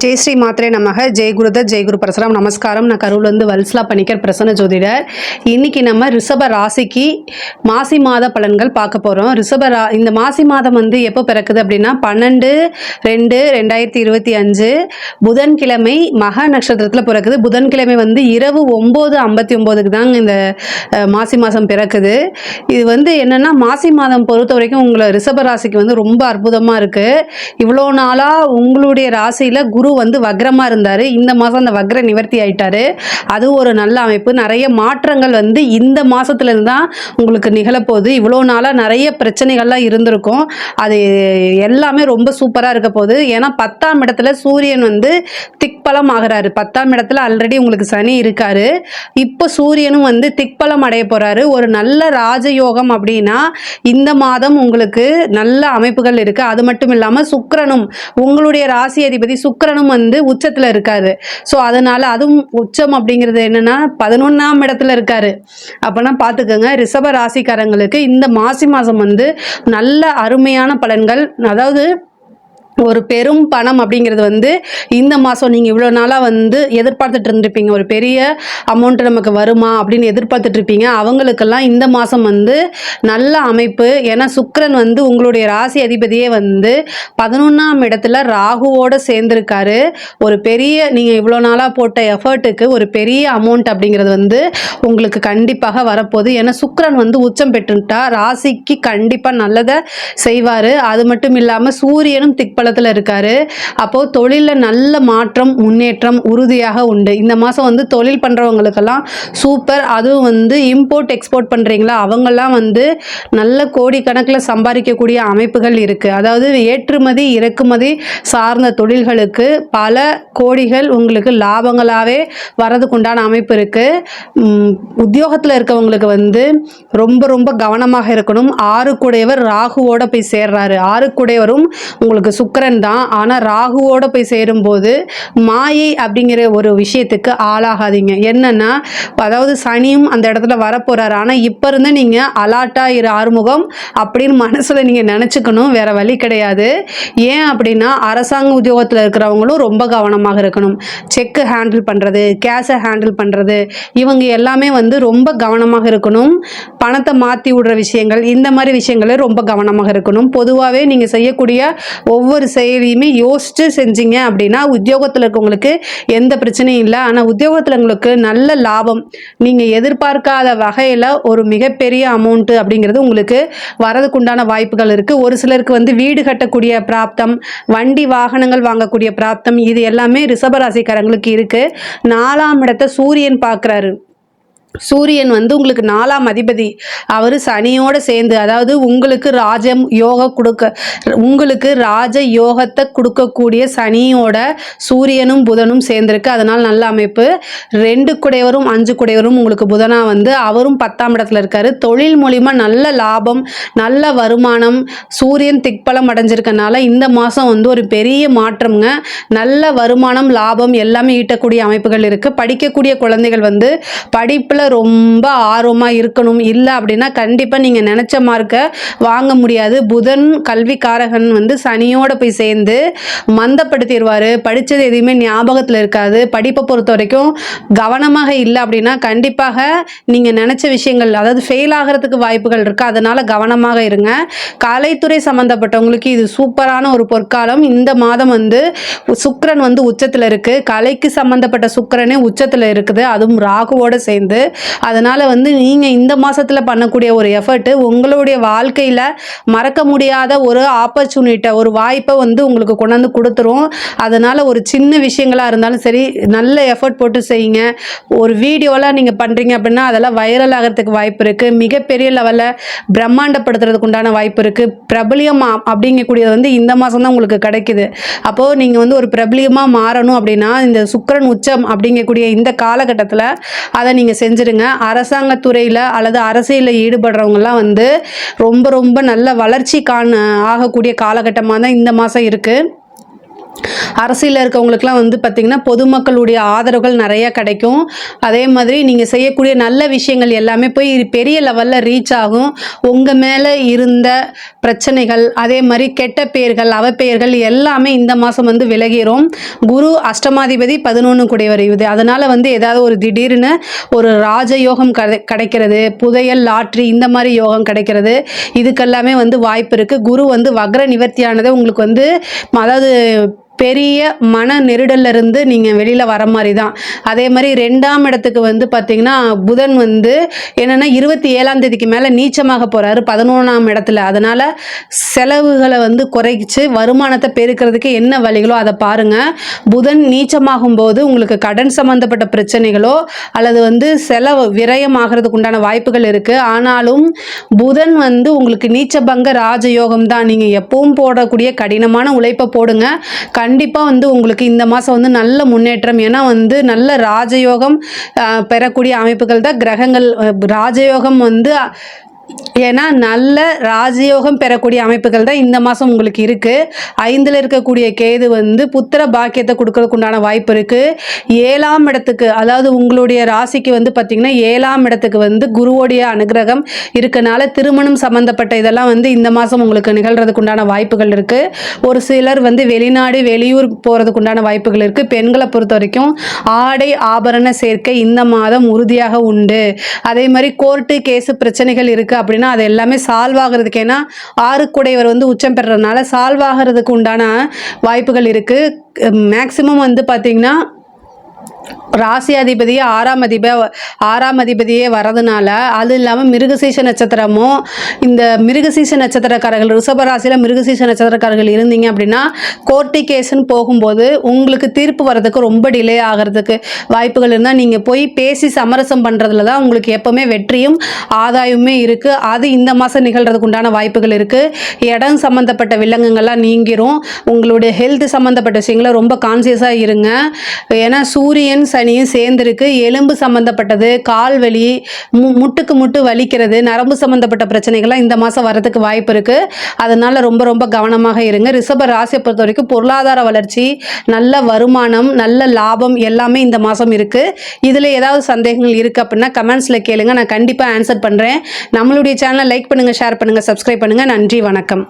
ஜெய் ஸ்ரீ மாத்ரே நமக. ஜெய் குருதத், ஜெய் குரு பரசுராம். நமஸ்காரம். நான் கரூர்லேருந்து வல்சலா பணிக்கர், பிரசன்ன ஜோதிடர். இன்னைக்கு நம்ம ரிஷப ராசிக்கு மாசி மாத பலன்கள் பார்க்க போகிறோம். இந்த மாசி மாதம் வந்து எப்போ பிறக்குது அப்படின்னா 12/2/2025 புதன்கிழமை மக நட்சத்திரத்தில் பிறக்குது. புதன்கிழமை வந்து இரவு 9:59 தாங்க இந்த மாசி மாதம் பிறக்குது. இது வந்து என்னென்னா மாசி மாதம் பொறுத்த வரைக்கும் உங்களை ரிஷப ராசிக்கு வந்து ரொம்ப அற்புதமாக இருக்குது. இவ்வளோ நாளாக உங்களுடைய ராசியில் குரு வந்து வக்ரமாக இருந்தார். இந்த மாதம் அந்த வக்ர நிவர்த்தி ஆயிட்டாரு. அது ஒரு நல்ல அமைப்பு. நிறைய மாற்றங்கள் வந்து இந்த மாதத்துலேருந்து தான் உங்களுக்கு நிகழப்போகுது. இவ்வளோ நாளாக நிறைய பிரச்சனைகள்லாம் இருந்திருக்கும். அது எல்லாமே ரொம்ப சூப்பராக இருக்க போகுது. ஏன்னா 10ஆம் இடத்துல சூரியன் வந்து திக்பலம் ஆகிறாரு. 10ஆம் இடத்துல ஆல்ரெடி உங்களுக்கு சனி இருக்காரு. இப்போ சூரியனும் வந்து திக்பலம் அடைய போகிறாரு. ஒரு நல்ல ராஜயோகம் அப்படின்னா இந்த மாதம் உங்களுக்கு நல்ல அமைப்புகள் இருக்குது. அது மட்டும் இல்லாமல் சுக்கிரனும் உங்களுடைய ராசி அதிபதி சுக்கிரனும் வந்து உச்சத்தில் இருக்காரு. ஸோ அதனால அதுவும் உச்சம் அப்படிங்கிறது என்னன்னா 11ஆம் இடத்துல இருக்காரு. அப்போனா பார்த்துக்கோங்க, ரிஷப ராசிக்காரங்களுக்கு இந்த மாசி மாதம் வந்து நல்ல அருமையான பலன்கள். அதாவது ஒரு பெரும் பணம் அப்படிங்கிறது வந்து இந்த மாதம் நீங்கள் இவ்வளோ நாளாக வந்து எதிர்பார்த்துட்டு இருந்திருப்பீங்க. ஒரு பெரிய அமௌண்ட் நமக்கு வருமா அப்படின்னு எதிர்பார்த்துட்டு இருப்பீங்க. அவங்களுக்கெல்லாம் இந்த மாதம் வந்து நல்ல அமைப்பு. ஏன்னா சுக்கிரன் வந்து உங்களுடைய ராசி அதிபதியே வந்து 11ஆம் இடத்துல ராகுவோடு சேர்ந்துருக்காரு. ஒரு பெரிய நீங்கள் இவ்வளோ நாளாக போட்ட எஃபர்ட்டுக்கு ஒரு பெரிய அமௌண்ட் அப்படிங்கிறது வந்து உங்களுக்கு கண்டிப்பாக வரப்போகுது. ஏன்னா சுக்கிரன் வந்து உச்சம் பெற்றுட்டா ராசிக்கு கண்டிப்பாக நல்லதை செய்வார். அது மட்டும் இல்லாமல் சூரியனும் திக்பலம் இருக்காரு. அப்போ தொழிலில் நல்ல மாற்றம் முன்னேற்றம் உறுதியாக உண்டு. இந்த மாதம் வந்து தொழில் பண்ணுறவங்களுக்கெல்லாம் சூப்பர். அதுவும் வந்து இம்போர்ட் எக்ஸ்போர்ட் பண்ணுறீங்களா அவங்கெல்லாம் வந்து நல்ல கோடிக்கணக்கில் சம்பாதிக்கக்கூடிய அமைப்புகள் இருக்குது. அதாவது ஏற்றுமதி இறக்குமதி சார்ந்த தொழில்களுக்கு பல கோடிகள் உங்களுக்கு லாபங்களாகவே வரதுக்குண்டான அமைப்பு இருக்குது. உத்தியோகத்தில் இருக்கவங்களுக்கு வந்து ரொம்ப ரொம்ப கவனமாக இருக்கணும். 6 ராகுவோட போய் சேர்றாரு. 6 உங்களுக்கு சுக்கிரன் தான். ஆனால் ராகுவோட போய் சேரும்போது மாயை அப்படிங்கிற ஒரு விஷயத்துக்கு ஆளாகாதீங்க. என்னன்னா அதாவது சனியும் அந்த இடத்துல வரப்போறாரு. ஆனால் இப்போ இருந்து நீங்கள் அலாட்டாக ஆறுமுகம் அப்படின்னு மனசில் நீங்கள் நினச்சிக்கணும். வேற வழி கிடையாது. ஏன் அப்படின்னா அரசாங்க உத்தியோகத்தில் இருக்கிறவங்களும் ரொம்ப கவனமாக இருக்கணும். செக்கு ஹேண்டில் பண்ணுறது, கேஷை ஹேண்டில் பண்ணுறது, இவங்க எல்லாமே வந்து ரொம்ப கவனமாக இருக்கணும். பணத்தை மாற்றி விடுற விஷயங்கள், இந்த மாதிரி விஷயங்களே ரொம்ப கவனமாக இருக்கணும். பொதுவாகவே நீங்கள் செய்யக்கூடிய ஒவ்வொரு செயலியுமே யோசிச்சு செஞ்சீங்க அப்படின்னா உத்தியோகத்தில் இருக்கவங்களுக்கு எந்த பிரச்சனையும் இல்லை. ஆனால் உத்தியோகத்தில் உங்களுக்கு நல்ல லாபம், நீங்கள் எதிர்பார்க்காத வகையில் ஒரு மிகப்பெரிய அமௌண்ட்டு அப்படிங்கிறது உங்களுக்கு வரதுக்குண்டான வாய்ப்புகள் இருக்குது. ஒரு சிலருக்கு வந்து வீடு கட்டக்கூடிய பிராப்தம், வண்டி வாகனங்கள் வாங்கக்கூடிய பிராப்தம், இது எல்லாமே ரிஷபராசிக்காரங்களுக்கு இருக்குது. 4ஆம் இடத்தை சூரியன் பார்க்குறாரு. சூரியன் வந்து உங்களுக்கு 4ஆம் அதிபதி. அவர் சனியோடு சேர்ந்து, அதாவது உங்களுக்கு உங்களுக்கு ராஜ யோகத்தை கொடுக்கக்கூடிய சனியோட சூரியனும் புதனும் சேர்ந்திருக்கு. அதனால் நல்ல அமைப்பு. 2 குடையவரும் 5 குடையவரும் உங்களுக்கு புதனா வந்து அவரும் 10ஆம் இடத்துல இருக்காரு. தொழில் மூலிமா நல்ல லாபம், நல்ல வருமானம். சூரியன் திக்பலம் அடைஞ்சிருக்கனால இந்த மாதம் வந்து ஒரு பெரிய மாற்றம்ங்க. நல்ல வருமானம் லாபம் எல்லாமே ஈட்டக்கூடிய அமைப்புகள் இருக்குது. படிக்கக்கூடிய குழந்தைகள் வந்து படிப்பில் ரொம்ப ஆர்வமாக இருக்கணும். இல்லை அப்படின்னா கண்டிப்பாக நீங்கள் நினச்ச மார்க்கை வாங்க முடியாது. புதன் கல்விக்காரகன் வந்து சனியோட போய் சேர்ந்து மந்தப்படுத்திடுவார். படித்தது எதுவுமே ஞாபகத்தில் இருக்காது. படிப்பை பொறுத்த வரைக்கும் கவனமாக இல்லை அப்படின்னா கண்டிப்பாக நீங்கள் நினச்ச விஷயங்கள், அதாவது ஃபெயில் ஆகிறதுக்கு வாய்ப்புகள் இருக்குது. அதனால் கவனமாக இருங்க. கலைத்துறை சம்மந்தப்பட்டவங்களுக்கு இது சூப்பரான ஒரு பொற்காலம். இந்த மாதம் வந்து சுக்கிரன் வந்து உச்சத்தில் இருக்குது. கலைக்கு சம்மந்தப்பட்ட சுக்கிரனே உச்சத்தில் இருக்குது, அதுவும் ராகுவோடு சேர்ந்து. அதனால் வந்து நீங்கள் இந்த மாதத்தில் பண்ணக்கூடிய ஒரு எஃபர்ட்டு உங்களுடைய வாழ்க்கையில் மறக்க முடியாத ஒரு ஆப்பர்ச்சுனிட்டி, ஒரு வாய்ப்பை வந்து உங்களுக்கு கொண்டாந்து கொடுத்துரும். அதனால் ஒரு சின்ன விஷயங்களாக இருந்தாலும் சரி நல்ல எஃபர்ட் போட்டு செய்யுங்க. ஒரு வீடியோலாம் நீங்கள் பண்ணுறீங்க அப்படின்னா அதெல்லாம் வைரல் ஆகிறதுக்கு வாய்ப்பு இருக்குது. மிகப்பெரிய லெவலில் பிரம்மாண்டப்படுத்துறதுக்கு உண்டான வாய்ப்பு இருக்குது. பிரபலியம் அப்படிங்கக்கூடியது வந்து இந்த மாதம் தான் உங்களுக்கு கிடைக்குது. அப்போது நீங்கள் வந்து ஒரு பிரபலியமாக மாறணும் அப்படின்னா இந்த சுக்கிரன் உச்சம் அப்படிங்கக்கூடிய இந்த காலகட்டத்தில் அதை நீங்கள் செஞ்சுருங்க. அரசாங்கத்துறையில் அல்லது அரசியலில் ஈடுபடுறவங்கலாம் வந்து ரொம்ப ரொம்ப நல்ல வளர்ச்சி ஆகக்கூடிய காலகட்டமாக தான் இந்த மாதம் இருக்குது. அரசியலில் இருக்கவங்களுக்குலாம் வந்து பார்த்திங்கன்னா பொதுமக்களுடைய ஆதரவுகள் நிறைய கிடைக்கும். அதே மாதிரி நீங்கள் செய்யக்கூடிய நல்ல விஷயங்கள் எல்லாமே போய் பெரிய லெவலில் ரீச் ஆகும். உங்கள் மேலே இருந்த பிரச்சனைகள், அதே மாதிரி கெட்ட பெயர்கள், அவப்பெயர்கள் எல்லாமே இந்த மாதம் வந்து விலகிரும். குரு அஷ்டமாதிபதி 11 கூடியவர் இது. அதனால் வந்து ஏதாவது ஒரு திடீர்னு ஒரு ராஜயோகம் கிடைக்கிறது, புதையல், லாட்ரி இந்த மாதிரி யோகம் கிடைக்கிறது, இதுக்கெல்லாமே வந்து வாய்ப்பு இருக்குது. குரு வந்து வக்ர நிவர்த்தியானது உங்களுக்கு வந்து அதாவது பெரிய மன நெருடல்ல இருந்து நீங்கள் வெளியில் வர மாதிரி தான். அதே மாதிரி 2ஆம் இடத்துக்கு வந்து பார்த்திங்கன்னா புதன் வந்து என்னென்னா 27ஆம் தேதிக்கு மேலே நீச்சமாக போகிறாரு 11ஆம் இடத்துல. அதனால் செலவுகளை வந்து குறைச்சி வருமானத்தை பெருக்கிறதுக்கு என்ன வழிகளோ அதை பாருங்கள். புதன் நீச்சமாகும் போது உங்களுக்கு கடன் சம்மந்தப்பட்ட பிரச்சனைகளோ அல்லது வந்து செலவு விரயம் ஆகிறதுக்கு உண்டான வாய்ப்புகள் இருக்குது. ஆனாலும் புதன் வந்து உங்களுக்கு நீச்சபங்க ராஜயோகம் தான். நீங்கள் எப்பவும் போடக்கூடிய கடினமான உழைப்பை போடுங்க, கண்டிப்பாக வந்து உங்களுக்கு இந்த மாதம் வந்து நல்ல முன்னேற்றம். ஏன்னா வந்து நல்ல ராஜயோகம் பெறக்கூடிய அமைப்புகள் தான் கிரகங்கள். ராஜயோகம் வந்து ஏன்னா நல்ல ராஜயோகம் பெறக்கூடிய அமைப்புகள் தான் இந்த மாதம் உங்களுக்கு இருக்குது. 5ல் இருக்கக்கூடிய கேது வந்து புத்திர பாக்கியத்தை கொடுக்கறதுக்கு உண்டான வாய்ப்பு இருக்குது. 7ஆம் இடத்துக்கு அதாவது உங்களுடைய ராசிக்கு வந்து பார்த்திங்கன்னா 7ஆம் இடத்துக்கு வந்து குருவோடைய அனுகிரகம் இருக்கனால திருமணம் சம்மந்தப்பட்ட இதெல்லாம் வந்து இந்த மாதம் உங்களுக்கு நிகழ்கிறதுக்கு உண்டான வாய்ப்புகள் இருக்குது. ஒரு சிலர் வந்து வெளிநாடு வெளியூர் போகிறதுக்கு உண்டான வாய்ப்புகள் இருக்குது. பெண்களை பொறுத்த வரைக்கும் ஆடை ஆபரண சேர்க்கை இந்த மாதம் உறுதியாக உண்டு. அதே மாதிரி கோர்ட்டு கேஸு பிரச்சனைகள் இருக்குது அப்படின்னா அது எல்லாமே சால்வ் ஆகிறதுக்கு, ஏன்னா 6 வந்து உச்சம் பெறறதுனால சால்வ் ஆகிறதுக்கு உண்டான வாய்ப்புகள் இருக்குது. மேக்சிமம் வந்து பார்த்திங்கன்னா ராசி அதிபதியே 6ஆம் அதிபதியே வரதுனால, அது இல்லாமல் மிருகசீஷ நட்சத்திரமும் இந்த மிருகசீஷ நட்சத்திரக்காரர்கள் ரிஷபராசியில் மிருகசீஷ நட்சத்திரக்காரர்கள் இருந்தீங்க அப்படின்னா கோர்ட்டு கேஸுன்னு போகும்போது உங்களுக்கு தீர்ப்பு வர்றதுக்கு ரொம்ப டிலே ஆகிறதுக்கு வாய்ப்புகள் இருந்தால் நீங்கள் போய் பேசி சமரசம் பண்ணுறதுல தான் உங்களுக்கு எப்போவுமே வெற்றியும் ஆதாயமுமே இருக்குது. அது இந்த மாதம் நிகழ்கிறதுக்கு உண்டான வாய்ப்புகள் இருக்குது. இடம் சம்மந்தப்பட்ட வில்லங்கங்கள்லாம் நீங்கிரும். உங்களுடைய ஹெல்த் சம்மந்தப்பட்ட விஷயங்களை ரொம்ப கான்சியஸாக இருங்க. ஏன்னா சூரியன் சனியும் சேர்ந்திருக்கு. எலும்பு சம்பந்தப்பட்டது, கால் வலி, முட்டுக்கு முட்டு வலிக்கிறது, நரம்பு சம்பந்தப்பட்ட பிரச்சனைகள்லாம் இந்த மாதம் வரதுக்கு வாய்ப்பு இருக்குது. அதனால் ரொம்ப ரொம்ப கவனமாக இருங்க. ரிஷப ராசியை பொறுத்த வரைக்கும் பொருளாதார வளர்ச்சி, நல்ல வருமானம், நல்ல லாபம் எல்லாமே இந்த மாதம் இருக்குது. இதில் ஏதாவது சந்தேகங்கள் இருக்குது அப்படின்னா கமெண்ட்ஸில் கேளுங்க, நான் கண்டிப்பாக ஆன்சர் பண்ணுறேன். நம்மளுடைய சேனலை லைக் பண்ணுங்கள், ஷேர் பண்ணுங்கள், சப்ஸ்கிரைப் பண்ணுங்கள். நன்றி, வணக்கம்.